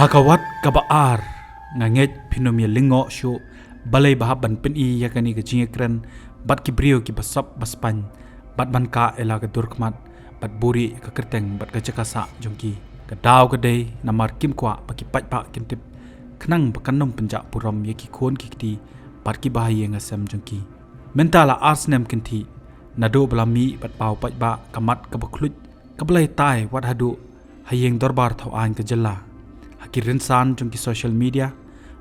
Hakawat kabaar nganget pinomia lingo syo balay bahaban pen I yakani ka jingekran bat ki brio ki basap baspan bat ban ka ela ka durkmat bat buri ka kerteng bat ka jakasa jongki ka daw ka day namar kim kwa baki pat pa kintip knang bakanom penja puram yaki khon ki kti bat ki bahaya ngasam jongki mentala asnem kinti nado belami bat pau pat ba kamat ka baklut ka balay tai wat hadu hayeng dorbar thau an ka jalla kirin san jong ki social media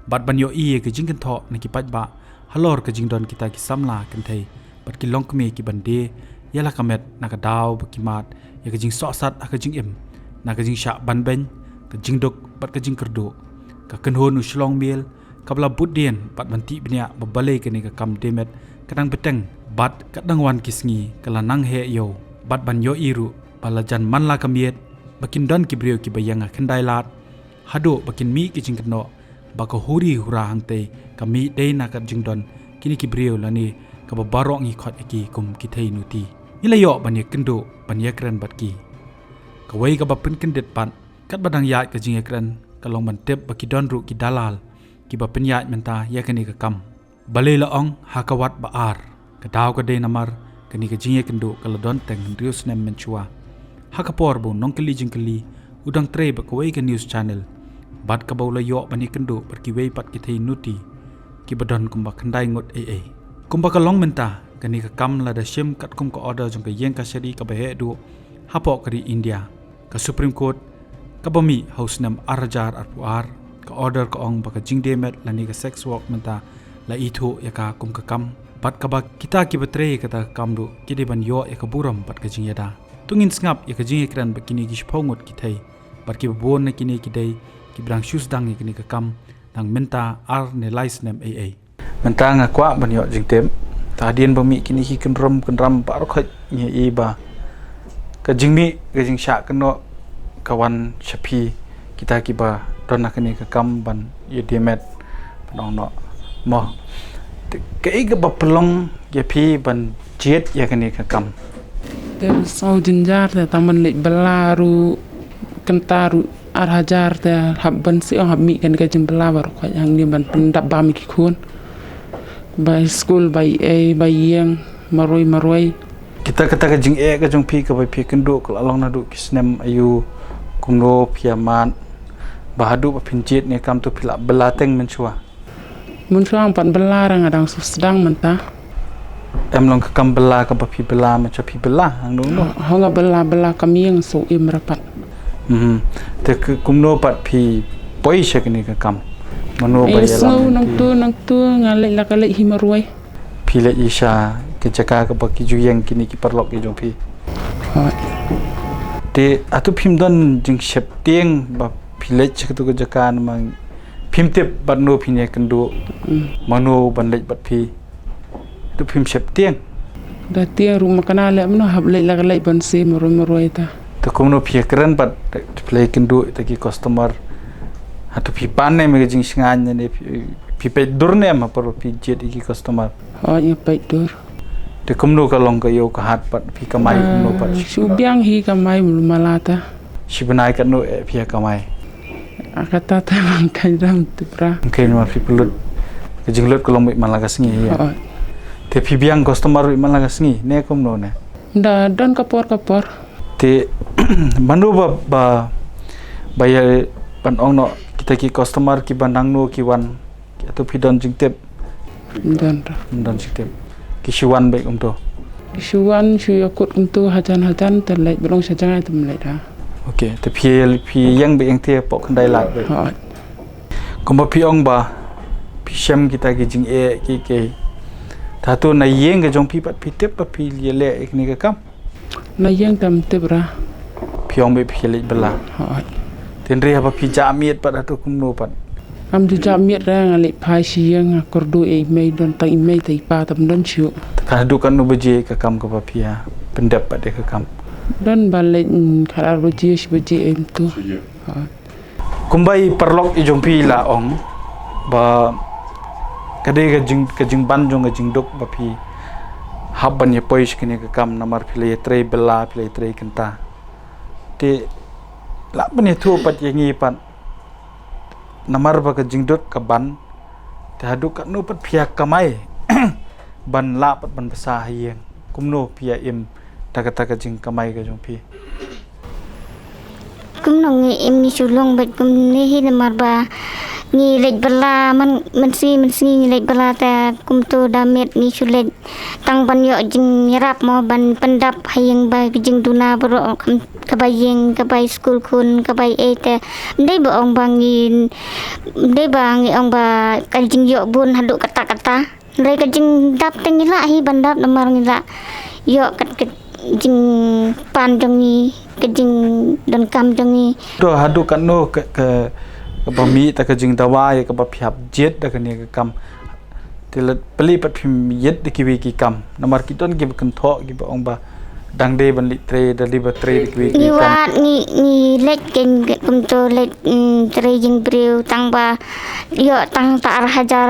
bat ban yo I ke jing kan tho na ki pat ba halor ka jing don kita ki samla kan thai bat ki long kme ki bande yala kamet na ka daw ba ki mat ya ka jing so sat ka jing em na ka jing sha ban ben ka jing dok bat ka jing kerdo ka kan hon u shlong mel ka bla budien bat ban ti bnya ba balai ka ni ka kam demet kadang beteng bat kadang wan kisngi kala nang he yo bat ban yo iru balajan man la kamiet bakin don ki brio ki bayanga khandai lat hado bakin mi ki jingkno baka huri hura hangte kami dei na ka jingdon kini ki brio lani ka barok ngi khot ki kum ki thei nuti ilayo bani kendo bani kran batki ka wei ka bapin kendet pan kat badang ya ka jingekran ka long ban tep baki don ru ki dalal ki bapin ya menta yakani ka kam balei la ong hakawat baar ka daw ka dei namar kani ka jingekendo ka don teng rius nem menchua hakapor bu nongkeli jingkeli udang tre bakawai ka news channel bat ka bawla yo bani kendo perki wei pat ki thei nuti ki badon kumba khandai ngot kumba ka long menta kani ka kam la da shim kat kum ka order jong ka yeng ka seri ka bahe du hapo kari India ka Supreme Court ka bami house nam arajar arpuar ka order ka ong baka jing demet lani ka sex work menta la itho ya ka kum ka kam bat ka ba kita ki batre ka ta kam du ki de ban yo ya ka buram bat ka jing yada tungin ngap ya ka jing ekran bakini ki shpongot ki thei bat ki bon na kini ki dei ki brang shoes dang ni kini ka kam dang menta ar ne lais nem menta nga kwa ban yo jing tem ta dien bami kini ki kan ram ba ro khat ni I ba ka jing mi ka jing sha kan no kawan shapi kita ki ba don na kini ka kam ban ye demet nong no mo ka I ga ba pelong ye pi ban jet ya kini ka kam Del sau jinjar te taman lek belaru kentaru arhajar te habban si hab mi kan ka jim belabar ko yang ni ban pendap ba mi ki khon by school by a by yang maroi kita kata ka jing ka jong pi ka bai pi kendo ko along na du kisnem ayu kumno piaman bahadu ba pinjit ne kam tu pila belateng menchua mun chuang pan belarang adang sedang menta em long ka kam bela ka ba pi bela ma cha pi bela ang no honga bela kami yang so im rapat te kumno pat pi poi shekni ka kam mano ba ya so nang tu ngalek la kalek himaroi pi le isha ke jaka ka ba ki juyeng kini ki parlok ki jong pi te atu phim don jing shep tieng ba pi le chak tu ka jaka mang phim tep ban no phi ne kan do mano ban le bat pi tu phim shep tieng da tieng rumah kana le mno hab le la kalek ban se maroi ta to kumno phi kran bat play kan do ta ki customer hatu phi pan ne me jing singan ne phi pe dur ne ma par phi jet ki customer ya pe dur te kumno ka long ka yo ka hat pat phi kamai no pat shu biang hi kamai malata shibanai kan no phi kamai akata ta mang kan ram tu pra okay no phi pulut ke jing lot ko long mi malaga singi ya te phi biang customer malaga singi ne kumno ne da don kapor te manu ba bayar pan ong no kita ki customer ki bandang no ki wan atau phi don jing tep don jing tep ki shiwan be to shuwan shu yakut untuk hajan terlek belong sajang itu mulai dah okay te phi yang be yang te pok khandai lat be komba phi ong ba phi shem kita ki jing ki ke thatu na yeng ga jong phi pat phi tep pa phi le ekni ka kam na yang tam tebra phiong be phile bela ten re ba phi jamiet pat atu kumno pat am di jamiet ra ngale phai siang kordo e mei don tai mei tai pa tam don chu ka du kan no beje ka kam ka pa phia pendap pat ka kam don bale kharar beje em tu kumbai perlok I jompi la ong ba kade ka jing ban jong ka jing dok ba phi habban ye poish kini ka kam namar phile tre bela phile tre kenta te la bani thu pat ye ngi pan namar ba ka jingdot ka ban te hadu ka no pat phia kamai ban la pat ban basa hieng kumno phia im takata ka jing kamai ka jong phi kum nong em ni sulong bet kum ni hi namar ba ni lek bala man si ni lek bala ta kum tu damet ni sulet tang ban yo jing rap mo ban pendap hayeng ba jing duna bro kabayeng kabay school kun kabay ete ndai ba ong bangin ndai bang ong ba kan jing yo bun hadu kata ndai ka jing dap tengila hi bandap namar ngila yo kat jing pan jong ni ka jing don kam jong ni do hadu kan no ka ba mi ta ka jing dawa ya ka ba phiap jet da ka ne ka kam til peli pat phim yet de ki wi ki kam namar ki ton ki kan tho ki ba ong ba dang de ban li tre da li ba tre ki wi ki ni kam wat ni lek ken kum to lek tre jing briu tang ba yo tang ta hajar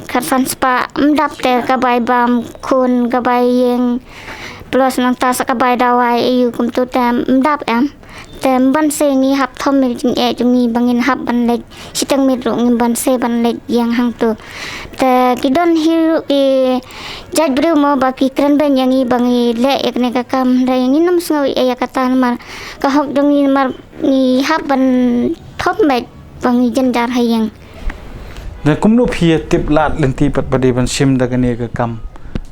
kharsan spa mdap te ka bai bam kun ka bai yeng plus nang ta sa ka bai dawai yu kum to tam mdap am tem ban se ngi hap thom mi jing e jung ni bangin hap ban lek sitang mi ru ngi ban se ban lek yang hang tu te ki don hiru ki jaj bru mo ba ki kran ben yang i bangi le ek ne ka kam ra yang ni nam sngo e ya kata mar ka hok jung ni mar ni hap ban thop me bangi jan jar hayang na kumno phi tip lat lenti pat bade ban sim da ka ne ka kam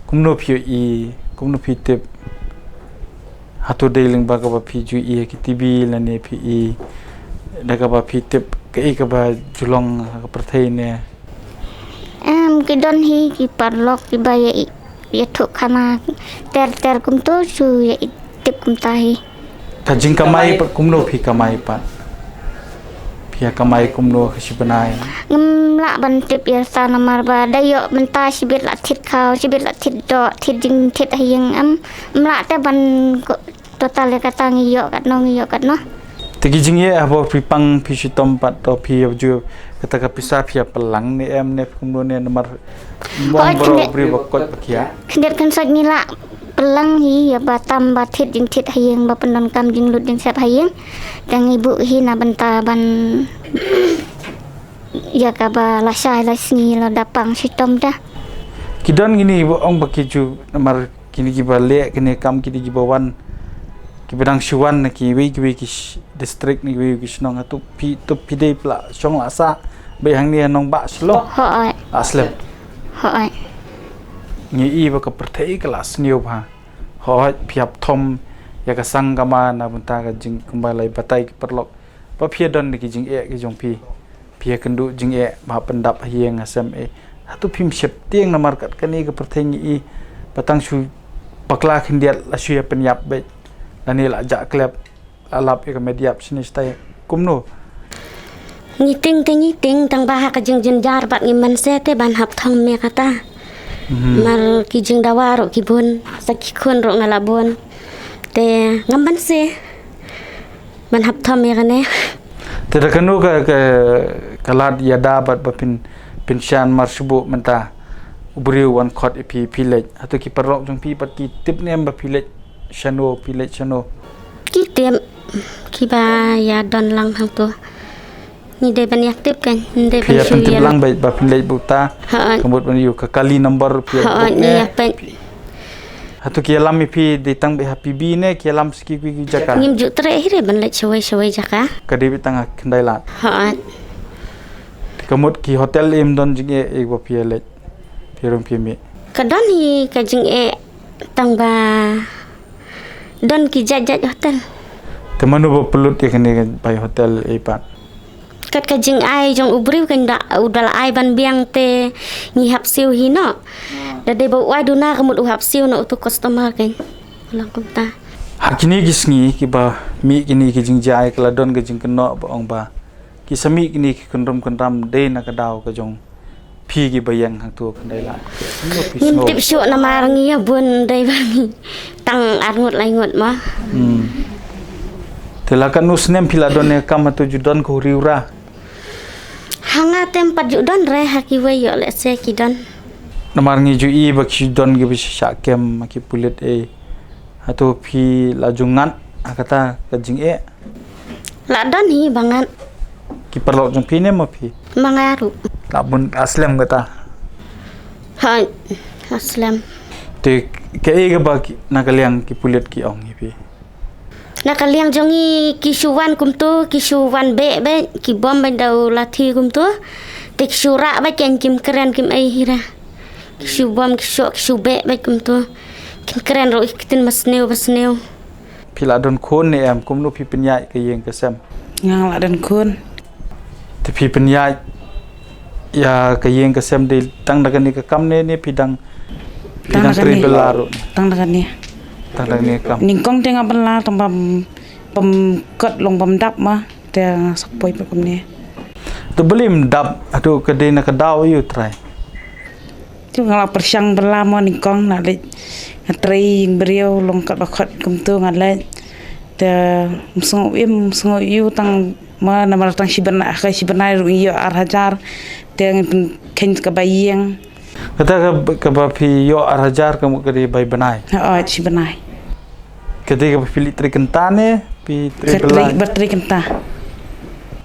kumno phi i kumno phi tip hatu dealing ba ka ba phi ju i ki tv la ne phi i da ka ba phi tip ka i ka ba julong ka prathai ne ki don hi ki parlok ki ba ya thuk khana ter kum to su ya tip kum tahi ta jing kamai pat kumno phi kamai pat phia kamai kumno khasi banai ngam la ban tip ya sa namar ba dayo menta sibit la thit khaw sibit la thit do thit jing thit hayang am la te ban total ka tangi yo kat no tegi jing ye abo phi pang phi sitom pat to phi ju kata ka pisa phia pelang ni em ne kumno ne namar mong bro bri ba kot pakia khndet kan sak ni la pelang hi ya batam ba thit jing thit hayang ba penon kam jing lut jing sap hayang tang ibu hi na banta ban ya ka ba la sai la sni la dapang sitom dah kidon gini ong baki ju namar kini ki ba le kini kam kini ki ba wan ki bedang shuan ki wi ki district ni wi ki snong atu pi tu pi dei pla song la sa be hang ni nong ba slo ho ai aslem ho ai ni i ba ka perthei kelas niu ba ho phiap thom ya ka sang ka ma na bunta ka jing kumba lai batai ki perlok pa phia don ki jing e ki jong pi phia kendu jing e ba pendap hieng asam e atu phim sep tieng na markat kani ka perthei ni i patang su pakla khindiat la su ya penyap be lani la ja klep alap e ka mediap sini stai kumno ngiting tang bah ka jing jar bat ngi man se te ban hap thom me kata mal ki jing dawaro ki bun sak khon ro ngala bon te ngamban se ban hap thom me kane te da kanu ka kalat ya da bat bapin pinshan marsubu menta ubri wan khot pi pilej atu ki parok jong pi pat ki tip nem ba pilej shano ki tem ki ba ya don lang hang to ni de ban yak tip kan de ban pia su pentip ya lang ba pilej buta ha kemut ban yu ka kali number pia ha ni yak pen atu ki alam mi pi de tang be happy bi ne ki alam ski ki jaka ngim ju tre hire ban le chawai jaka ka de tang khandai lat ha kemut ki hotel im don jing e ba pia le pirum pi mi kadon hi ka jing e tang ba don ki jajat hotel temanu ba pelut ya kene bai hotel e pat kat ka jing ai jong ubri kan da udal ai ban biang te ngi hap siu hi no da de bo wai duna kamut u hap siu no tu customer kan lang kum ta hakini gisngi ki ba mi kini ki jing jai kala don ka jing keno ba ong ba ki sami kini ki kundram de na ka daw ka jong phi ki bayang hang tu khandai la ngim tip syu na mar ngi ya bun dai ban tang ar ngut lai ngut ma tela kan usnem phila don ne kam tu ju don ko riura hanga tempat ju don re haki we yo le se ki don namar ngi ju i ba ki don gi bi sha kem ki pulit e atu phi la jungan akata ka jing e la don hi bangan ki perlok jong pi ne ma pi Mangaru. labun aslam kata Hai. Aslam. te ke ga ba ki nakaliang ki pulit ki ong pi Nakaliang jongi kisuwan kumtu, kisuwan be ki bom ben dau lati kumtu. Te kisura ba ken kim keren kim ai hira. Kisu bom kisu be kumtu. Kim keren ro ikitin masneu. pila don khon ne em kum no pi penyai ke yeng ke sem ngang la dan kun te pi penyai ya ke yeng ke sem de tang daga ni ke kam ne pidang tri belaro tang dagan ni tang daga ni kam ningkong tengah bela tambam ket long bam dap ma te sakpoi pa kumne to belim dap adu ke de na ke daw yu trai tu ngala persyang bela mo ningkong na le ngatri beriau long kat bakhat kumtu ngale te msong yu tang ma na mar tang sibana ka sibana ru yu arhajar te ken ka bayeng kata ke ba pi yo arhajar kamu ke de bai banai ha sibana ke de ke pili tri kentane pi tri belai batri kenta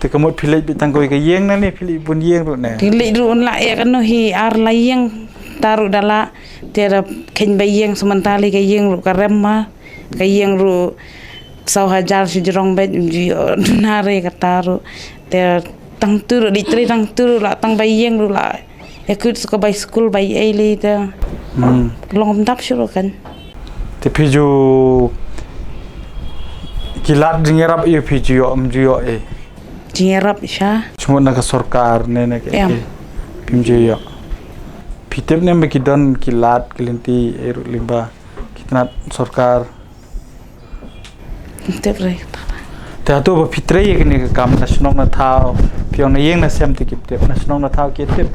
te kamu pili bi tang ko ke yeng na ni pili pun yeng ru ne Tili ru la ya kan hi ar layeng taruh dala tiada ken bayeng sementara ke yeng ru karem ma ke yeng ru sau hajar si jerong bet nare kataru te tang tur di tri tang tur la tang bayeng ru la ikut suka bay school bay ele te long tap syuro kan te piju kilat dingerap yu piju yo jo e jingerap sha cuma nak sarkar ne ke pimje yo pitep ne ki don kilat kelinti eru limba kitna sarkar tebre te atu ba fitre ye ne kam national na thao pion na yeng na sem te kip national na thao ke tep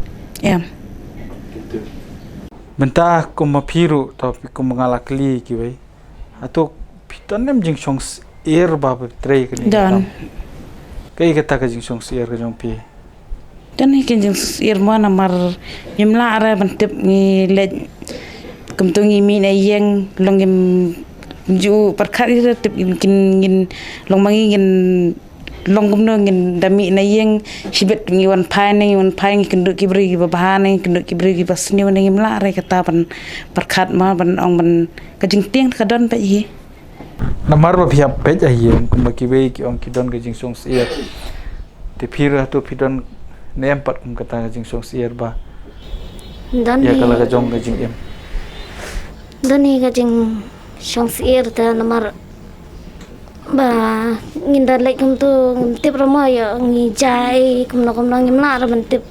benta ko ma phiru to ko mangala kli ki bai atu piton nem jing song air ba fitre ke ne dan kai kata ka jing song air ka jong pi dan ikin jeng irma namar nyemla ara bantep ngi le kumtungi mi na yeng longim ju perkhat ira tip ngin long mangi ngin long gumno ngin dami na yeng sibet ngi wan pai ngi kenduk kibri gi bahane kenduk kibri gi basni wan ngi mla ara kata ban perkhat ma ban ong ban kajing tiang kadon pa hi namar ba phiap pe ja yeng kum ki be ki ong ki don ka jing song air te phira to pidon ne empat kum kata ka jing song air ba Dan ya kala ka jong ka jing em Dani ka jing song siir ta namar ba ngindar lek kum tu tip ramo ya ngi jai kum na ngim na ra ban tip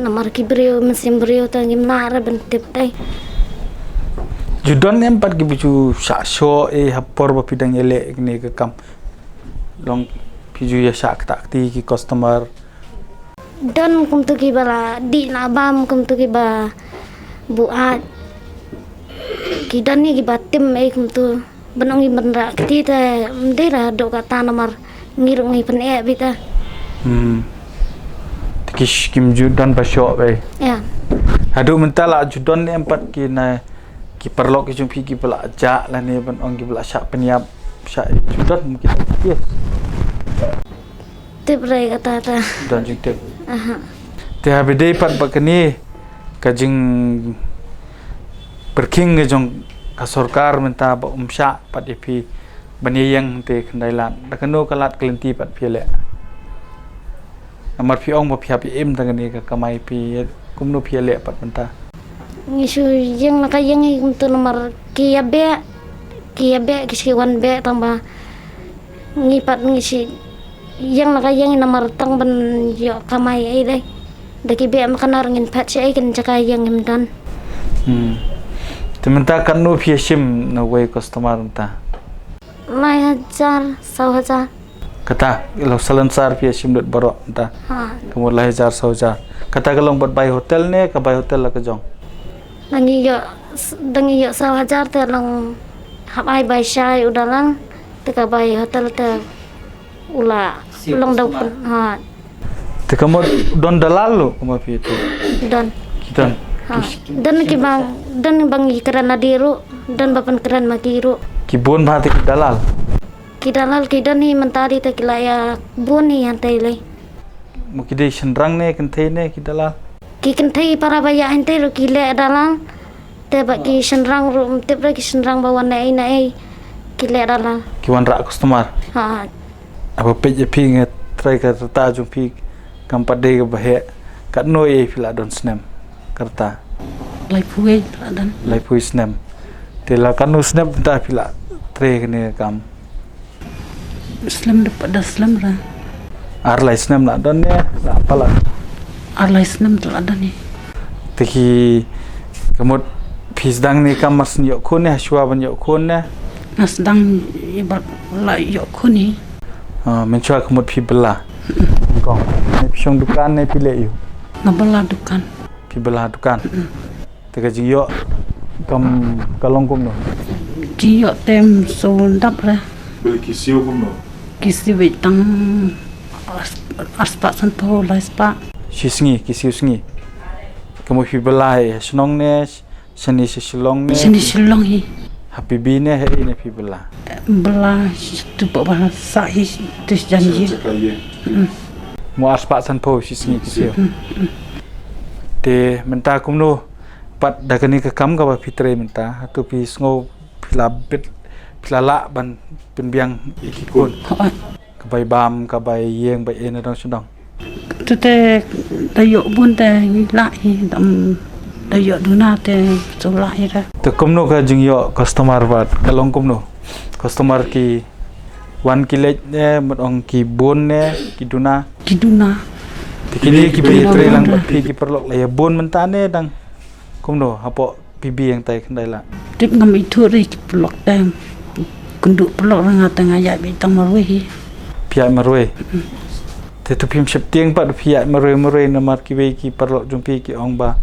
namar ki brio mesim brio ta ngim na ra ban tip dai judon empat ki bicu sha sho e hapor ba pidang ele ne ka kam long piju ya sha tak ti ki customer dan kum tu ki bala di na bam kum tu ki ba buat ki dan ni ki batim e kum tu benong i benra ki ta ndera do kata namar ngirung ngi pen e bita kish kim judon ba sho be ya adu mentala judon empat ki na ki perlo ki jumpi ki bela ja la ne ban ong ki bela sha penyap sha judon mungkin yes tip rai kata ta dan jing tep te ha bede pat ba kani ka jing berking ke jong ka sarkar menta ba sha pat ipi bani yang te khandailan da kanu kalat klenti pat phile amar phi ong ba phia pi em tangani ka kamai pi kumno phile pat menta ngisu yang naka yang untuk nomor kia be kisi wan be tambah ngipat ngisi yang naka yang nomor tang ban yo kamai ai dai daki be makan ngin pat si ai kan jaka yang himdan tementa kan no sim no way customer ta mai hajar sau hajar kata lo salansar sim dot baro ta kamu lah hajar sau hajar kata kalong buat bay hotel ne ka bay hotel la ka jong dangi yo sau hajar te long hab ai bay syai udalang te ka bay hotel te ula long dau te kamu don dalal lo kamu pi itu dan kita dan bang ikan nadiru dan bapan keran makiru kibun bahati dalal kidalal kidan ni mentari te kilaya bun ni yang tele mukide senrang ne kente ne kidala Ki kentai para baya ente ro ki le dalal. Te ba ki senrang ro te ba ki senrang bawan nai ki le dalal. kiwan rak customer Ha apa pej pi nge try ka ta jung pi kampat de ba he kat no e pila don snem karta Lai puai dan lai pui snem te la kan no snem ta pila tre ne kam Islam dapat dah Islam ra. ar lai snem la don ne la pala Arlai Islam tu ada ni. te ki kamot pisdang ni kam mas yok khon ne shwa ban yok khon ne Nas dang ibat lai yok kuni. men chwa kamot pi bela kong ne pishong dukan ne pile yu Nabala dukan. pi bela dukan te ka ji yo kam kalong kum no Ji yok tem so dap ra. ki siu kum no Kisi wei tang aspa santo lai spa. Shisngi ki siusngi kamu pi belai senong ne seni silong ne Sini silong hi. happy bi ne he ne pi bela Bela tu ba sa hi tu janji. mo aspa san po shisngi ki siu te menta kum no pat dagani ka kam ka ba fitre menta tu pi sngo pila bit pila la ban pin biang ikikun Ha. ka bai bam ka bai yeng bai en dong sendong Tu te dayok bun te lai dam dayok duna te so lai ra. te kum no ka jing yo customer bat kalong kum no customer ki wan ki lej ne motong ki bon ne ki duna Kiduna. te kini ki bi tre lang bat pi ki perlok la ya bon menta ne dang kum no hapo pibi yang tai khandai la Tip ngam itu ri pelok tem. Kunduk pelok ranga tengah ya bi tang marwe hi. piai marwe te tu pim sep tieng pat piai marwe na mar ki be ki perlok jumpi ki ong ba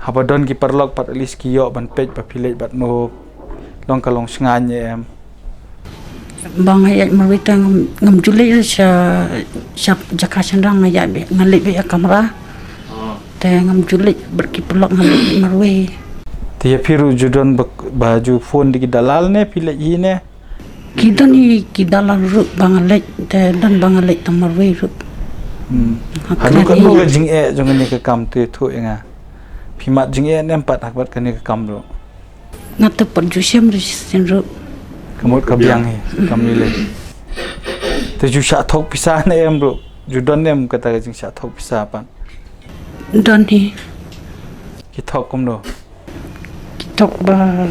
haba don ki perlok pat alis ki yo ban pej ba pilej bat no long kalong snganye em Bang ayat marwe tang ngam julai sya jaka sendang ayat bi ngalip bi kamera. Te ngam julai berki pelok ngalip marwe. te ya piru judon baju phone di ki dalal ne pilej hi ne Kita ni kidala ruk bangalek te dan bangalek tang marwe ruk. hanu kan no ka jing e jong ni ka kam te thu enga phimat jing e nem pat hakbat kan ni ka kam ro Ngata per jusem ri sin ruk. kamot ka biang hi kam ni le te ju sha thok pisa ne em ro judon nem kata ka jing sha thok pisa pan Dan hi ki thok kum no tok ba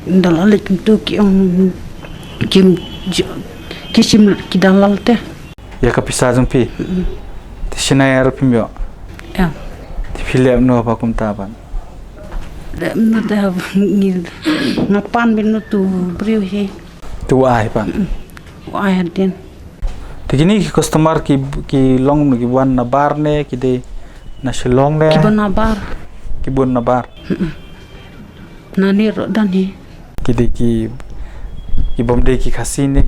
dalal tu ki ong kim ki dalal te. ya ka pisa jong pi te sinai ar pimyo Ya. te philem no pa kum ta pan No da ni ngapan bin no tu brio hi. tu ai pan Ai hadin. te kini ki customer ki long no ki wan na bar ne ki de na shilong ne Ki banabar ki bun na bar nani ro dan hi. ki de ki bomde ki khasine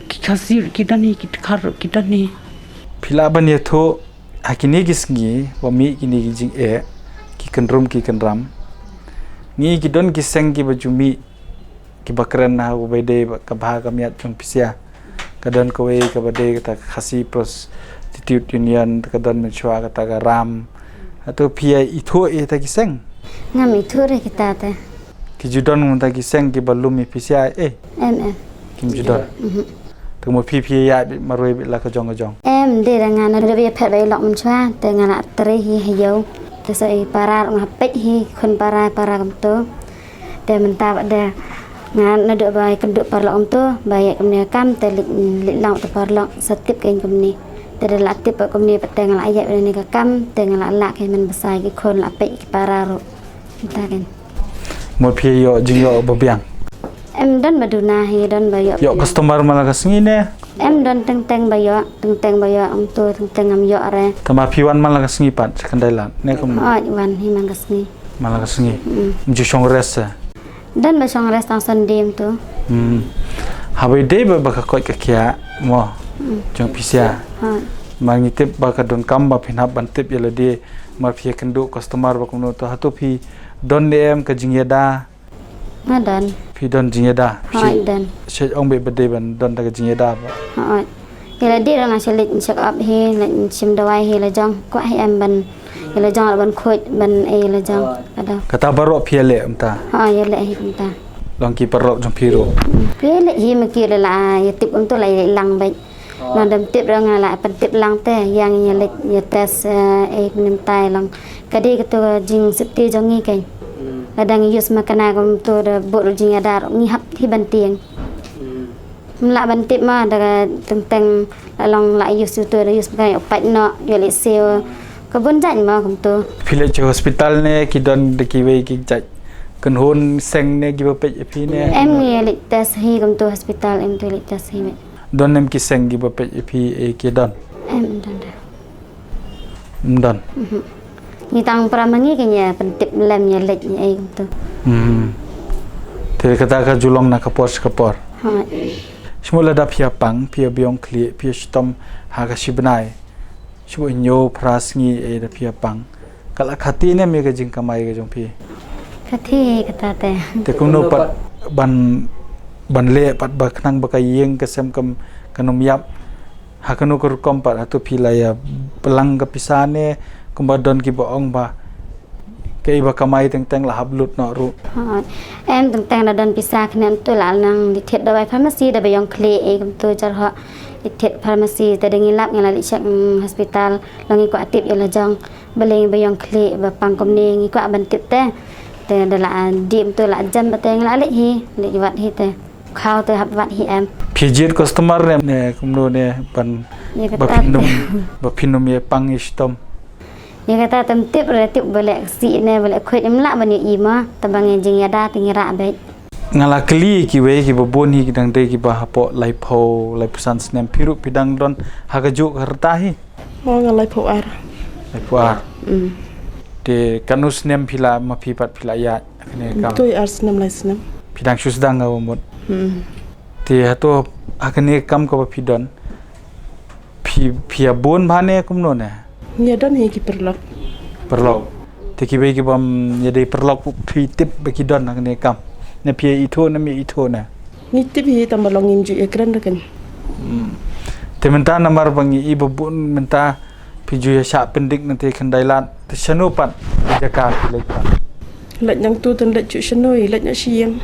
Ki kasir ki dan hi ki khar ki dan hi. phila ban ye tho akini gisngi wa mi kini gi jing e ki kanrum ki kanram ni ki don ki seng ki bajumi ki bakran na u bede ka bha ka miat chung pisia ka don ko we ka bade ka khasi prostitute union ka don me chwa ka ta ram ato pia i tho e ta ki seng Ngam itu re kita te. ki judon mun ta ki seng ki balumi pisia e Em. kim judon tu mo pi ya marwe la ka jong Em đi ra ngàn nó bị phèn bay lọng mình choa, từ ngàn lại tới hi hay dấu, từ sợi para mà pech hi khun para cầm tô, từ mình ta vẫn đè ngàn nó được bài cầm được para lọng tô, bài cầm nè cam từ lịch lọng từ para lọng sắp tiếp cái cầm nè, từ đây là tiếp ở cầm nè bắt từ ngàn lại dạy bên này cái cam, từ ngàn lại lạc thì mình bắt sai cái khun lại pech para rồi, ta cái mo pi yo jing yo bobiang em đơn mà đủ na hi đơn bài yo customer malaga singi ne em đơn teng bài ông tôi teng am yo re, tama piwan malaga singi pan sekandai lan ne kum oh wan hi manggas ni. malaga singi ju shong res Dan basang restang sendim tu. habai dei ba ka koi ka kya mo jong pisia Ha. mangi tip ba ka don kam ba phin hab ban tip yela de mar phia kendu customer ba kum no to hatu phi don em ka jingyada Ngadan. phi don jingyada Ha dan. she ong be bade ban don ta ka jingyada ba Ha. Hela dia orang masih lek check up he lek sim dawai he la jong ko he em ban hela jong ban khoi ban la jong ada. Kata barok pia le umta. Ha ya lek he ta. Long ki parok jong piro. Ke lek he ma ki la ya tip untuk lai lang bai. Nan dam tip rang la pan tip lang te yang ya lek ya tes nim tai lang. Kadi ketu jing seti jong ngi kai. Kadang yus makana kom tu da bo jing ada ngi hap hi ban tieng. Mla ban tip ma da teng long la yus tu da yus kai opat no yo le seo kebun jan ma kom tu. Village hospital ne ki don de ki we ki jaj. Kan hon seng ne ki ba pe phi ne. Em ngi le tes hi kom tu hospital em tu le tes hi. Don nem ki seng ki ba pe phi e ki don. Em dan da. Don. Ni tang pramangi kenya pentip lem nya lek nya ai kom tu. Te kata ka julong na kapor. Ha. Semula da pia pang, pia biong kli, pia stom ha ka sibnai. Semua nyo prasngi e da pia pang. Kala khati ne me ka jing kamai ka jong pi. Kathi kata te. Te kumno pat ban le pat ba knang ba ka yeng ka sem kam kanom yap. Ha kanu kur kom pat atu pi la ya pelang ka pisane kumba don ki boong ba. Ke iba kamai teng la hablut no ru. Ha. Em teng da dan pisah knem tu la nang di thet dawai pharmacy da bayong kle e kom tu jar ha. Di thet pharmacy ta dengi lap ngala li chek hospital langi ko atip ya la jong beleng bayong kle ba pang kom ne ngi ko ban tip te. Te da la dim tu la jam ba te ngala li hi li wat hi te. Khao te hap wat hi em. Pijit customer ne kumno ne ban Ye ba kata pinum ye pang istom. Ye kata tem tip relatif boleh si ne boleh khoi em la ban ye ima tabang jing ya da ting ra be. Ngala kli ki we ki babon hi kidang de ki ba hapo lai pho lai pusan snem piru pidang don hagaju harta hi Mo ngalai pho ar. lai pho ar de kanus nem pila ma pi pat pila ya ne kam Toi ar snam lai snam. pidang susdang ngaw mot te hato akane kam ko pidon pia bon bhane kumno ne Nya don he ki perlok. perlok te ki we ki bam ye de perlok pi tip be ki don akane kam ne pia itho na mi itho na Ni tip hi tambalong inju ekran kan. te menta namar bangi ibu bun menta piju ya syak pendik nanti kendailan te sanu pat jaka pilek pat Lek yang tu tan lek chu shanoi lek nya siang.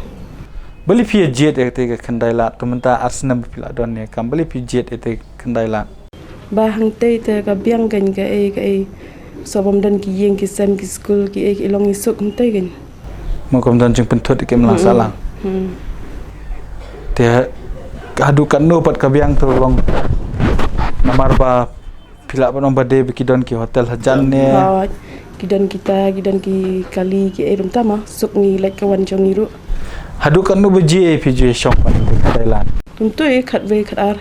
beli pia jet te kendailat tu menta arsenam pila don ne kam beli pia jet te kendailat Ba hang te te ka biang kan ka e sobam dan ki yeng ki sem ki school ki e long isuk te kan. makom dan jeng pentut ke melang salang te adu kan no pat kabiang tu long namar ba pila pa nomba de bikidon ki hotel hajan ne Ha kidan kita kidan ki kali ki e tama suk ni lek kawan jong iru. adu kan no beji piju shop pat te kendailat Tentu e khat ve khat ar.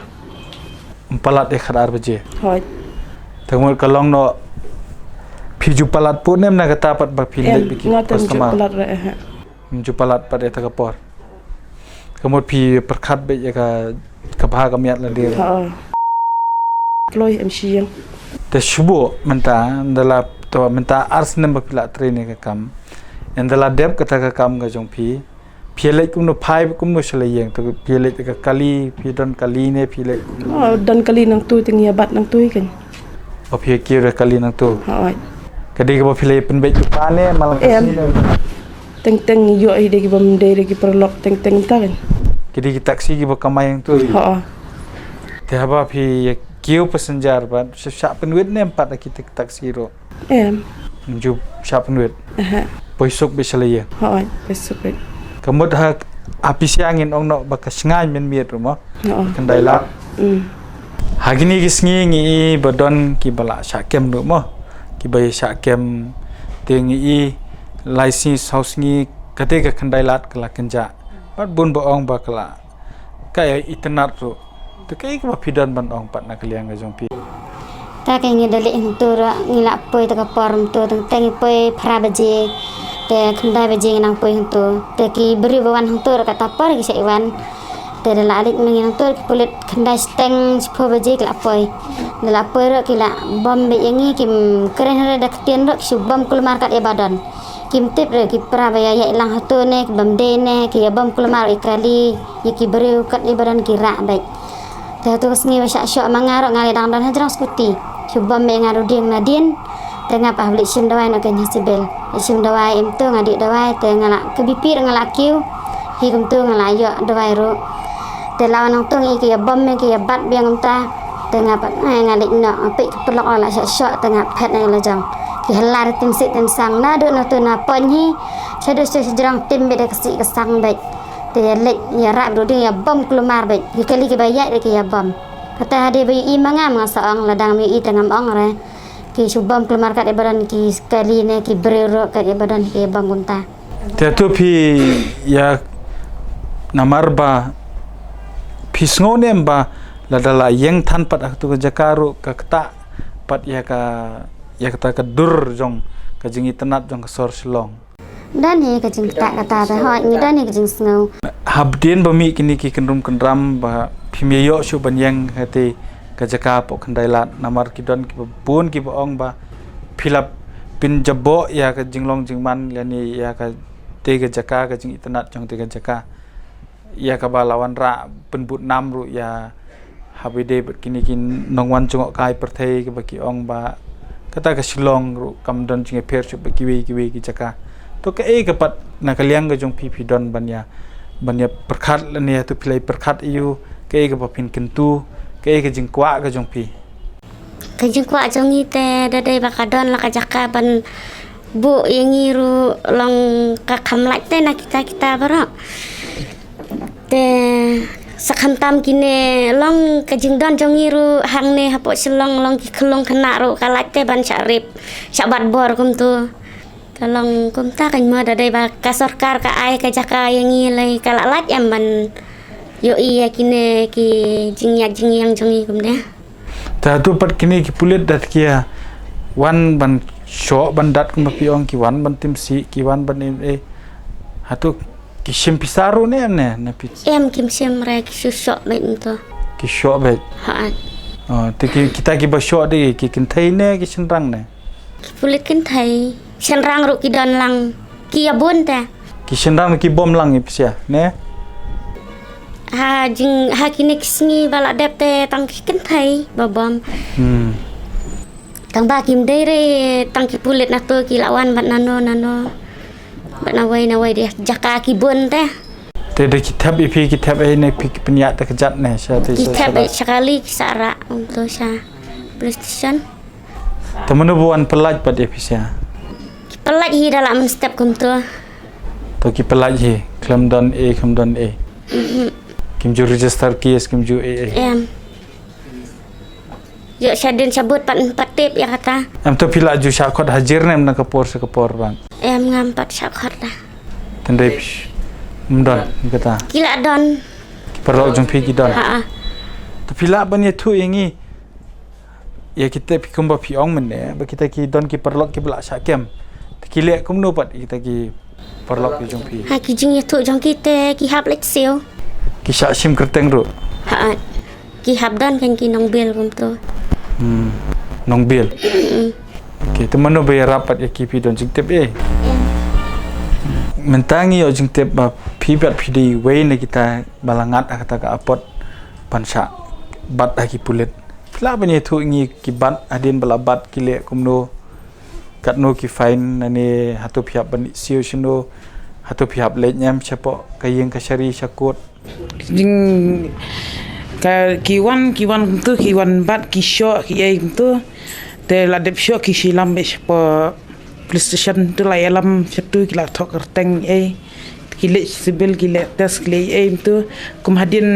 palat e khadar beji Ha tengok kalong no piju palat pun nem na kata pat ba pilek biki ngatan ju customer pelat ra ha. Jupalat pada takapor. Kemudian pi perkat be ka kabha kamiat la dia. Ha. Kloi em siang. Te shubo menta ndala to menta ars nem pila training ka kam. Ndala deb kata ka kam ga jong pi. Pielek kum no phai kum no shleyeng to pielek ka kali pi don kali ne pielek. Ha dan kali nang tu tingia bat nang tu kan. O pi kira kali nang tu. Ha. Kadi ka pile pen be jupane malang kasih. Teng yo ai de ki bam de ki perlok teng ta kan. Kadi ki taksi ki ba kamay yang tu. Ha. Te haba pi kiu passenger ba syak penwit ne empat ki taksi ro. Em. Ju syak penwit. Ha. Poisok be shleyeng. Ha. Besok kan. Kamut ha api siangin ong no bakas ngai men miet rumo Ha. kendai la hagini gisngi ngi badon ki bala syakem rumo ki bay syakem tengi i license house ngi kate ka kendai lat kala kenja pat bun bo ong bakala kay internet ru to kay ka pidan ban ong pat na kaliang ga jong pi ta ke ngi dali hang tu ra ngi la poi ta ka porm tu teng poi phra baje te khandai baje nang poi hang tu te ki beri bawan hang tu ra kata por ki seiwan te la alit mengi hang tu ki pulit khandai steng pho baje ki la poi ra ki la bom be yangi kim keren ra dak tien ra ki bom kulmar kat e badan kim tip ra ki pra ba ya ilang hatu ne ki bam de ne ki bom kulmar ikali ki beri kat e badan ki ra baik Dah tu kesini masyak syok mangarok ngali dang dan hajrang skuti. Cuba mengaru dia nadin tengah apa beli sim dawai nak kena sibel. Sim dawai em tu ngadik dawai tengah nak kebipir ngalak kiu. Hikum tu ngalak yo dawai ro. Te lawan nang tu ngi ke bom ke bat biang ta tengah apa ngalik nak apik pelok ala syok tengah pet nang lajang. Ki halar tim sit tim sang na do na tu na ponhi. Saya sejrang tim beda kesik kesang baik. Dia lek ya rap do dia bom keluar baik. Kali ke bayat dia ya bom. Kata dia bayi imangam ngasaang ladang mi tengam ong re. Ki subam keluar kat badan ki sekali ne ki berero kat badan ki bom gunta. Dia tu pi ya namar ba pisngo ne ba ladala yang tan pat ak tu ke jakaru ka kata pat ya kata ka dur jong ka jingi tenat jong ka sor silong. Dan ni kajing tak kata ta ha ni dan ni kajing sngau. Habdien bami kini ki kendram ba pimiyo shu banyang hati ka jaka po kandailat namar kidon ki bun ki ong ba philap pin jabo ya ka jinglong jingman yani ya ka te ka jaka ka jing tenat jong te ka jaka ya ka balawan ra penbut namru ya habide kini kin nongwan chungok kai perthei ke baki ong ba kata ka silong ru kamdon jinge pher chu baki ki jaka to ke kapat nakaliang ga jong pipi don banya perkhat lani tu pilai perkhat iu ke ka papin kentu ke jing kwa ga jong pi Kajing kwa jong ite dadai bakadon la kajaka ban bu yangi ru long ka khamlak te na kita bara te sakhantam kine long kajing don jong iru hang ne hapo silong long ki khlong khana ru kalak te ban syarip syabat bor kum tu kalong kum ta kan ma dadai ba ka sarkar ka ai ka jaka yangi lai kalak lat yam ban yo iya kine ki jing yang jong i kum ne ta tu pat kini ki pulit dat kia wan ban sho ban dat kum pi ong ki wan ban tim si ki wan ban hatu ki sim pisaru ne na pi em kim sim re ki susok bet tu ki sho bet ha te kita ki ba sho de ki kin thai ne ki senrang ne kulit kin thai senrang ru ki don lang ki abun ta ki senrang ki bom lang ipsia ne ha jing ha kini kisngi bala dep te tang ki kin thai babam tang ba kim dei re tang ki pulit na tu ki lawan bat nano bat nawai dia jaka ki bun te de kitab ipi kitab ne pi penyat ta kejat ne sya te kitab sekali kisara untuk sa PlayStation temen buan pelaj pat ipsia pelaj hi dalam step kum tu to ki pelaj hi klamdon a kim ju register kes kim ju em yo sadin sabut pat tip ya kata em to pila ju syakot hajir nem na kapor bang em ngampat syakot lah tendai mdon kata kila don perlo jong pi don ha to pila ban ye tu ingi ya kita pi kumba pi ong men ne ba kita ki don ki perlo ki bla syakem ki le kum no pat kita ki perlo ki jong pi ha ki jing ye tu jong kita ki hap lek sel ki syak sim kerteng ru ha ki hap dan kan ki nong bel kum tu nong bil okay teman no bayar rapat ya ki pi don jing tep mentangi yo jing tep ba pi bat pi di way ne kita balangat kata ka apot pansha bat ki pulit pila bani tu ngi ki bat adin bala bat ki le kumno kat no ki fine nani hatu phiap ban siu shino hatu phiap le nyam chapo kayeng ka shari shakot jing ka kiwan tu kiwan bat ki sho ki ai tu te la dep sho ki silam be po PlayStation tu la yalam satu ki la thok teng ai ki le sibil ki le tes ki le ai tu kum hadin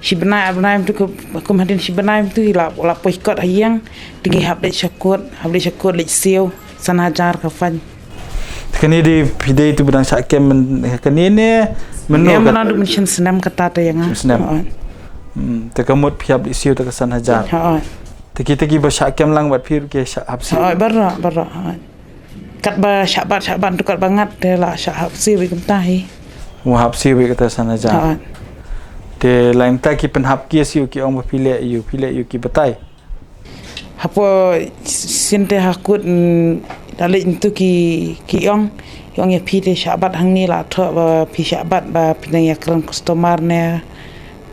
Sibnai tu kum hadin sibnai tu la poikot hayang tigi hab le syakot le siu sanajar ka fan kini di video itu bedang syakem kini ne menu yang mana du mention senam kata ta yang senam tekamut phiap di siu takasan hajar ha teki ba syakem lang bat phir ke syak hapsi ha barra kat ba syabat tu kat bangat de la syak hapsi wi kum tahi mu hapsi wi kata san hajar te lain ta ki pen hap ki siu ki ong pile yu ki batai hapo sinte hakut dalik itu ki ong ya pide syabat hang ni la tho ba pi syabat ba pinang ya kran customer ne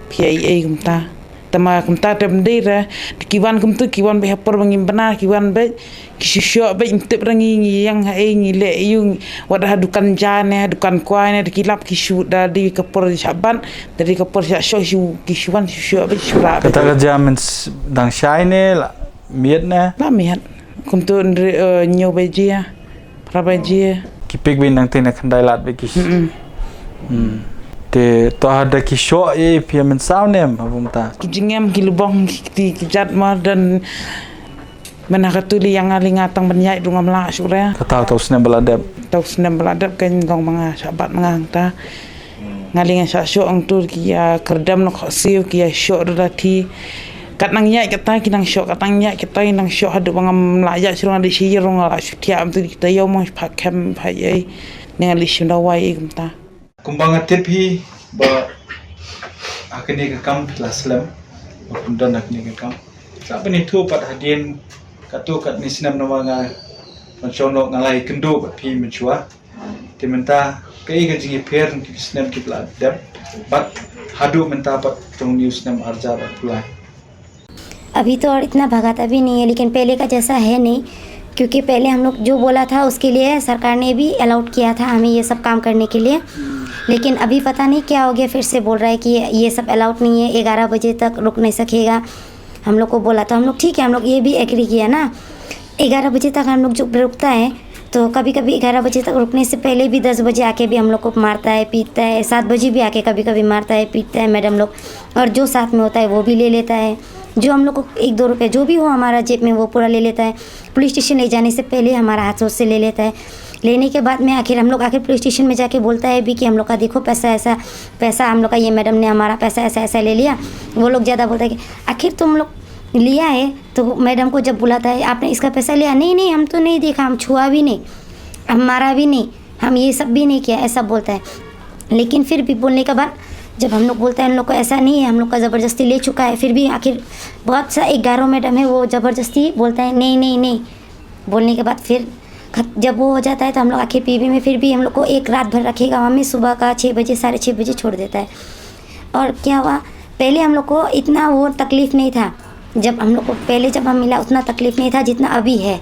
pi ai kum ta tama kumta bendera kiwan kumtu kiwan be hapor bangin benar kiwan be kisyo be intip rangi yang hai ngile yung wadah dukan jane dukan kuane dikilap kisu dari kapor Syaban dari kapor syu kisuan syu be sura kata kerja mens dang shine la miet na la miat kumtu nyo bejia prabejia kipik bin nang tena khandai lat be kis te to ada kisyo e pia men saunem abumta kijingem kilubong ki kijat ma dan menakatuli yang aling atang benyai dungam la sura kata tau snem beladap tau senam beladap kan gong mga sahabat mga ta ngalingan sa syok ang tur kia kerdam nok siu kia syok dati kat nang nya kita kinang syok kat nang nya kita nang syok hadu bangam layak surung adi sihir rong la syutia am tu kita yo mo pakem phai dengan lisunda wai kumta kumbang atip hi ba akini ka kam laslam undon akini ka kam saben itu pat hadien katu kat ni sinam nama nga mencono ngalai kendo bat pi menchua timenta kai ka jingi per ki sinam ki bladap bat hadu menta pat tong news nam arja bat pulai अभी तो और इतना भगाता भी नहीं है, लेकिन पहले का जैसा है नहीं, क्योंकि पहले हम लोग जो बोला था उसके लिए सरकार ने भी अलाउड किया था हमें ये सब काम करने के लिए। लेकिन अभी पता नहीं क्या हो गया, फिर से बोल रहा है कि ये सब अलाउड नहीं है, 11 बजे तक रुक नहीं सकेगा। हम लोग को बोला था, हम लोग ठीक है, हम लोग ये भी एग्री किया ना, 11 बजे तक हम लोग जो रुकता है, तो कभी कभी 11 बजे तक रुकने से पहले भी 10 बजे आके भी हम लोग को मारता है, पीटता है, 7 बजे भी आके कभी कभी मारता है, पीटता है मैडम लोग, और जो साथ में होता है वो भी ले लेता है, जो हम लोग को 1-2 रुपये जो भी हो हमारा जेब में वो पूरा ले लेता है। पुलिस स्टेशन ले जाने से पहले हमारा हाथों से ले लेता है। लेने के बाद में आखिर हम लोग पुलिस स्टेशन में जाके बोलता है भी कि हम लोग का देखो पैसा हम लोग का ये मैडम ने हमारा पैसा ऐसा ले लिया। वो लोग ज़्यादा बोलता है कि आखिर तुम लोग लिया है, तो मैडम को जब बुलाता है आपने इसका पैसा लिया, नहीं हम तो नहीं देखा, हम छुआ भी नहीं, हम मारा भी नहीं, हम ये सब भी नहीं किया, ऐसा बोलता है। लेकिन फिर भी बोलने के बाद जब हम लोग बोलते हैं हम लोग को ऐसा नहीं है, हम लोग का ज़बरदस्ती ले चुका है, फिर भी आखिर बहुत सा 11 मैडम है वो ज़बरदस्ती बोलता है नहीं। बोलने के बाद फिर जब वो हो जाता है तो हम लोग आखिर पीवी में फिर भी हम लोग को एक रात भर रखेगा, हमें सुबह का 6 बजे 6:30 बजे छोड़ देता है। और क्या हुआ, पहले हम लोग को इतना वो तकलीफ़ नहीं था, जब हम लोग को पहले जब हम मिला उतना तकलीफ़ नहीं था जितना अभी है।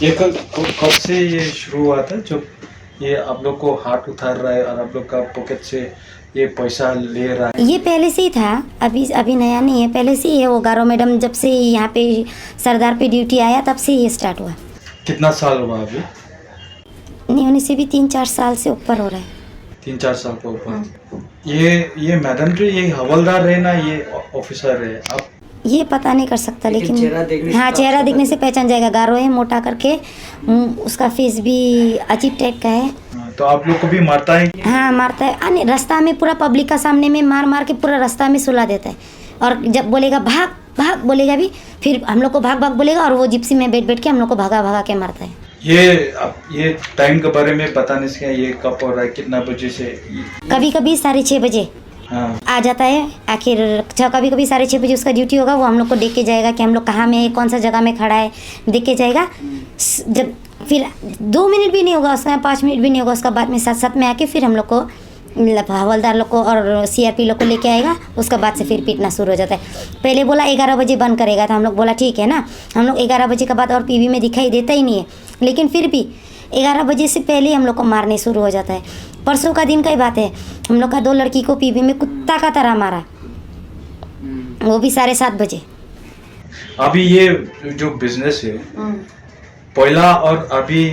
ये कब से ये शुरू हुआ था जब ये आप लोग को हाथ उतार रहा है और आप लोग का पॉकेट से ये पैसा ले रहा है? ये पहले से ही था, अभी नया नहीं है, पहले से ही है। वो गारो मैडम जब से यहाँ पे सरदार पे ड्यूटी आया तब से ये स्टार्ट हुआ। कितना साल हुआ अभी? नहीं होने से भी 3-4 साल से ऊपर हो रहा है। 3-4 साल के ऊपर। ये मैडम जो ये हवलदार है ना, ये ऑफिसर है, आप ये पता नहीं कर सकता, लेकिन चेहरा देखने से पहचान जाएगा। गारो है, मोटा करके, उसका फेस भी अजीब टाइप का है। तो आप लोग को भी मारता है? हाँ मारता है, रास्ता में पूरा पब्लिक का सामने में मार के पूरा रास्ता में सुला देता है। और जब बोलेगा भाग बोलेगा भी, फिर हम लोग को भाग बोलेगा, और वो जिप्सी में बैठ के हम लोग को भगा के मारता है। ये टाइम के बारे में पता नहीं है, ये कब हो रहा है, कितना बजे से? कभी 6:30 बजे आ जाता है, आखिर कभी 6:30 बजे उसका ड्यूटी होगा। वो हम लोग को देख के जाएगा कि हम लोग कहाँ में है, कौन सा जगह में खड़ा है, देख के जाएगा। जब फिर 2 मिनट भी नहीं होगा उसमें, 5 मिनट भी नहीं होगा, उसका बाद में साथ में आके फिर हम लोग को हवलदार लोग को और CRP लोग को लेके आएगा। उसका बाद से फिर पीटना शुरू हो जाता है। पहले बोला 11 बजे बंद करेगा, तो हम लोग बोला ठीक है ना, हम लोग 11 बजे के बाद और PV में दिखाई देता ही नहीं है, लेकिन फिर भी 11 बजे से पहले हम लोग को मारने शुरू हो जाता है। परसों का दिन का ही बात है, हम लोग का 2 लड़की को PV में कुत्ता का तरह मारा, वो भी 7:30 बजे। अभी ये जो बिजनेस है, पहला और अभी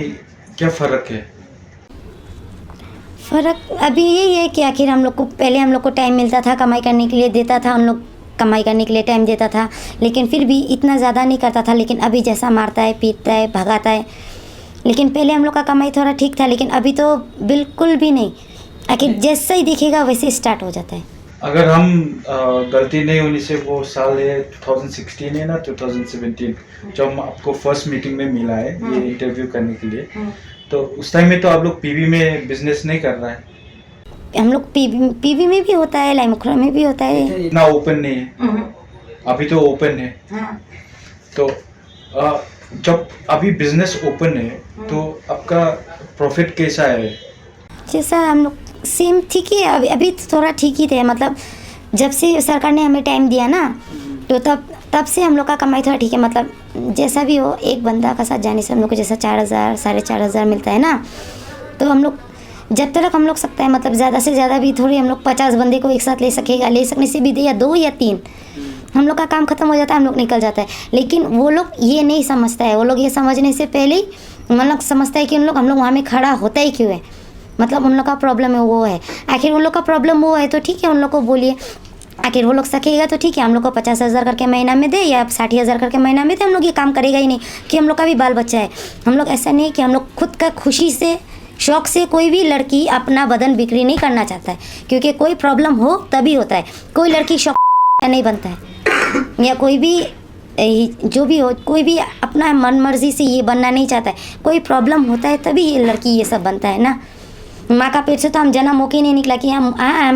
क्या फ़र्क है? फ़र्क अभी यही है कि आखिर हम लोग को पहले हम लोग को टाइम मिलता था, कमाई करने के लिए देता था, हम लोग कमाई करने के लिए टाइम देता था, लेकिन फिर भी इतना ज़्यादा नहीं करता था। लेकिन अभी जैसा मारता है, पीटता है, भगाता है, लेकिन पहले हम लोग का कमाई थोड़ा ठीक था, लेकिन अभी तो बिल्कुल भी नहीं। आखिर जैसा ही दिखेगा वैसे स्टार्ट हो जाता है। अगर हम गलती नहीं होने से वो साल है 2016 है ना 2017, जब हम आपको फर्स्ट मीटिंग में मिला है ये इंटरव्यू करने के लिए, तो उस टाइम में तो आप लोग PV में बिजनेस नहीं कर रहा है? हम लोग PV में भी होता है, लाइमुखरा में भी होता है, इतना ओपन नहीं है। अभी तो ओपन है। तो जब अभी बिजनेस ओपन है तो आपका प्रॉफिट कैसा है? जैसा हम लोग सेम ठीक ही है, अभी थोड़ा ठीक ही थे। मतलब जब से सरकार ने हमें टाइम दिया ना, तो तब से हम लोग का कमाई थोड़ा ठीक है, मतलब जैसा भी हो एक बंदा का साथ जाने से हम लोग को जैसा 4,000 4,500 मिलता है ना, तो हम लोग जब तक हम लोग सकते हैं, मतलब ज़्यादा से ज़्यादा भी थोड़ी हम लोग 50 बंदे को एक साथ ले सकेगा, ले सकने से भी दे या 2 या 3 हम लोग का काम ख़त्म हो जाता है, हम लोग निकल जाता है। लेकिन वो लोग ये नहीं समझता है, वो लोग ये समझने से पहले ही मतलब समझता है कि हम लोग वहाँ में खड़ा होता ही क्यों है, मतलब उन लोग का प्रॉब्लम है वो है। आखिर उन लोग का प्रॉब्लम वो है तो ठीक है, उन लोग को बोलिए, आखिर वो लोग सकेगा तो ठीक है, हम लोग को 50,000 करके महीना में दे या 60,000 करके महीना में दे, हम लोग ये काम करेगा ही नहीं कि हम लोग का भी बाल बच्चा है। हम लोग ऐसा नहीं कि हम लोग खुद का खुशी से शौक से कोई भी लड़की अपना बदन बिक्री नहीं करना चाहता है, क्योंकि कोई प्रॉब्लम हो तभी होता है। कोई लड़की शौक नहीं बनता है या कोई भी जो भी हो, कोई भी अपना मन मर्जी से ये बनना नहीं चाहता है। कोई प्रॉब्लम होता है तभी ये लड़की ये सब बनता है ना। माँ का पेट से तो हम जन्म होके नहीं निकला कि हम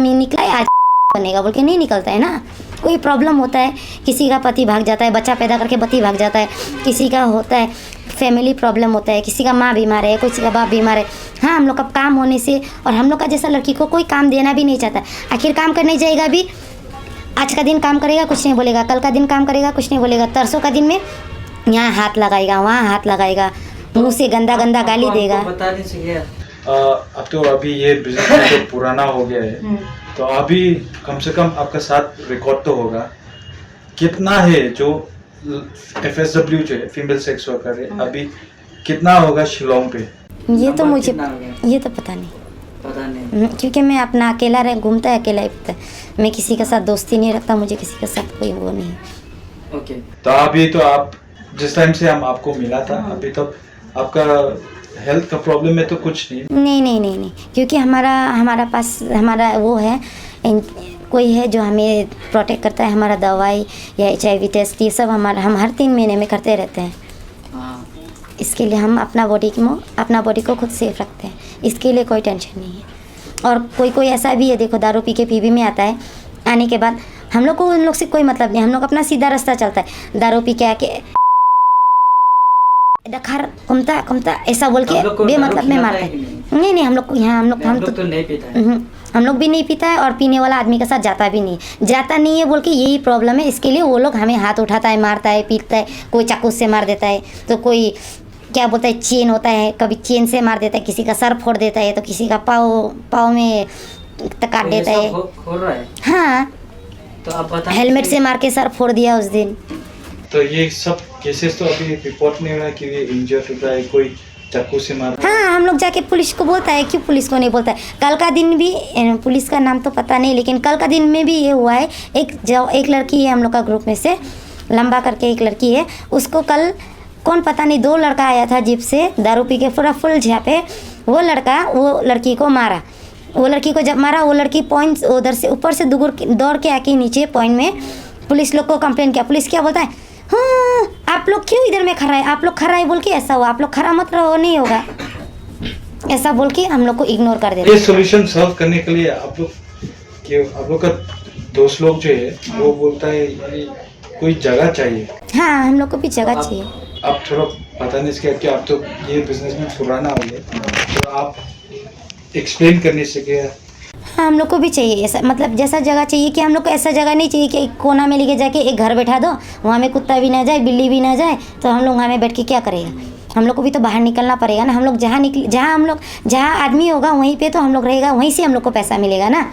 निकला है आज बनेगा बोल के नहीं निकलता है ना। कोई प्रॉब्लम होता है, किसी का पति भाग जाता है, बच्चा पैदा करके पति भाग जाता है, किसी का होता है फैमिली प्रॉब्लम होता है, किसी का माँ बीमार है, किसी का बाप बीमार है। हाँ, हम लोग का काम होने से, और हम लोग का जैसा लड़की को कोई काम देना भी नहीं चाहता। आखिर काम करने जाएगा भी, आज का दिन काम करेगा कुछ नहीं बोलेगा, कल का दिन काम करेगा कुछ नहीं बोलेगा, तरसों का दिन में यहाँ हाथ लगाएगा, वहाँ हाथ लगाएगा, मुँह से गंदा गंदा गाली देगा। बता नहीं सके अब तो अभी ये बिजनेस तो पुराना हो गया है, तो अभी कम से कम आपका साथ रिकॉर्ड तो होगा कितना है जो FSW जो है फीमेल सेक्स वर्कर है, अभी कितना होगा शिलोंग पे? ये तो मुझे ये तो पता नहीं, क्योंकि मैं अपना अकेला घूमता है, अकेला ही पता है। मैं किसी के साथ दोस्ती नहीं रखता, मुझे किसी के साथ कोई वो नहीं है। ओके, तो अभी तो आप जिस टाइम से हम आपको मिला था अभी तक आपका हेल्थ का प्रॉब्लम है तो कुछ नहीं, क्योंकि हमारा पास हमारा वो है, कोई है जो हमें प्रोटेक्ट करता है। हमारा दवाई या HIV टेस्ट ये सब हम हर 3 महीने में करते रहते हैं। इसके लिए हम अपना बॉडी को खुद सेफ रखते हैं, इसके लिए कोई टेंशन नहीं है। और कोई ऐसा भी है, देखो दारू पी के PB में आता है, आने के बाद हम लोग को उन लोग से कोई मतलब नहीं, हम लोग अपना सीधा रास्ता चलता है। दारू पी के आके डखर कुमता ऐसा बोल के बेमतलब में मारता है। नहीं, हम लोग को यहाँ हम तो नहीं पीता है। हम लोग भी नहीं पीता है, और पीने वाला आदमी के साथ जाता नहीं है बोल के यही प्रॉब्लम है। इसके लिए वो लोग हमें हाथ उठाता है, मारता है, पीटता है, कोई चाकू से मार देता है, तो कोई क्या बोलता है चेन होता है, कभी चेन से मार देता है, किसी का सर फोड़ देता है, तो किसी का पाँव में काट देता है। खोल रहा है। हाँ, तो आप बता, हेलमेट से मार के सर फोड़ दिया उस दिन। तो ये सब केसेस तो अभी रिपोर्ट नहीं हुआ कि ये इंजर्ड होता है, कोई चाकू से मार। हाँ, हम लोग जाके पुलिस को बोलता है, क्यों पुलिस को नहीं बोलता है? कल का दिन भी पुलिस का नाम तो पता नहीं, लेकिन कल का दिन में भी ये हुआ है। एक लड़की है हम लोग का ग्रुप में से, लंबा करके एक लड़की है, उसको कल कौन पता नहीं 2 लड़का आया था जीप से, दारू पी के पूरा फुल झापे। वो लड़की को मारा। वो लड़की को जब मारा, वो लड़की पॉइंट उधर से ऊपर से दौड़ के आके नीचे पॉइंट में पुलिस लोग को कंप्लेन किया। पुलिस क्या बोलता है, हाँ आप लोग क्यों इधर में खड़ा है, आप लोग खड़ा है बोल के ऐसा हुआ, आप लोग खड़ा मत रहो, नहीं होगा ऐसा बोल के हम लोग को इग्नोर कर देते। ये सॉल्यूशन सॉल्व करने के लिए आप लोग का दोस्त लोग जो है वो बोलता है कोई जगह चाहिए। हाँ, हम लोग को भी जगह चाहिए। आप थोड़ा पता नहीं इसके, आप तो ये बिजनेस में पुराना हो गया, तो आप एक्सप्लेन करने से क्या? हाँ, हम लोग को भी चाहिए ऐसा, मतलब जैसा जगह चाहिए कि हम लोग को ऐसा जगह नहीं चाहिए कि एक कोना में लेके जाके एक घर बैठा दो, वहाँ में कुत्ता भी ना जाए, बिल्ली भी ना जाए, तो हम लोग वहाँ में बैठ के क्या करेगा? हम लोग को भी तो बाहर निकलना पड़ेगा ना। हम लोग जहाँ आदमी होगा वहीं पे तो हम लोग रहेगा, वहीं से हम लोग को पैसा मिलेगा ना।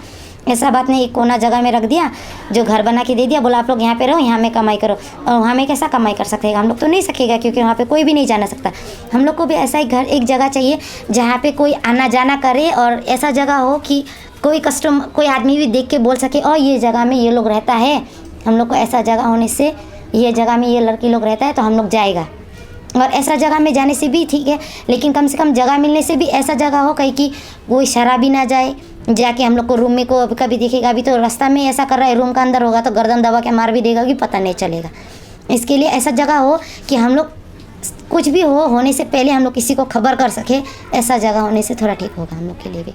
ऐसा बात नहीं एक कोना जगह में रख दिया, जो घर बना के दे दिया, बोला आप लोग यहाँ पे रहो, यहाँ में कमाई करो, और वहाँ में कैसा कमाई कर सकेगा? हम लोग तो नहीं सकेगा, क्योंकि वहाँ पे कोई भी नहीं जाना सकता। हम लोग को भी ऐसा ही घर, एक जगह चाहिए जहाँ पे कोई आना जाना करे, और ऐसा जगह हो कि कोई आदमी भी देख के बोल सके, और ये जगह में ये लोग रहता है। हम लोग को ऐसा जगह होने से, ये जगह में ये लड़की लोग रहता है तो हम लोग जाएगा। और ऐसा जगह में जाने से भी ठीक है, लेकिन कम से कम जगह मिलने से भी ऐसा जगह हो कहीं कि कोई शराबी ना जाए, जाके हम लोग को रूम में को कभी दिखेगा। अभी तो रास्ता में ऐसा कर रहा है, रूम का अंदर होगा तो गर्दन दबा के मार भी देगा कि पता नहीं चलेगा। इसके लिए ऐसा जगह हो कि हम लोग कुछ भी होने से पहले हम लोग किसी को खबर कर सके, ऐसा जगह होने से थोड़ा ठीक होगा हम लोग के लिए भी।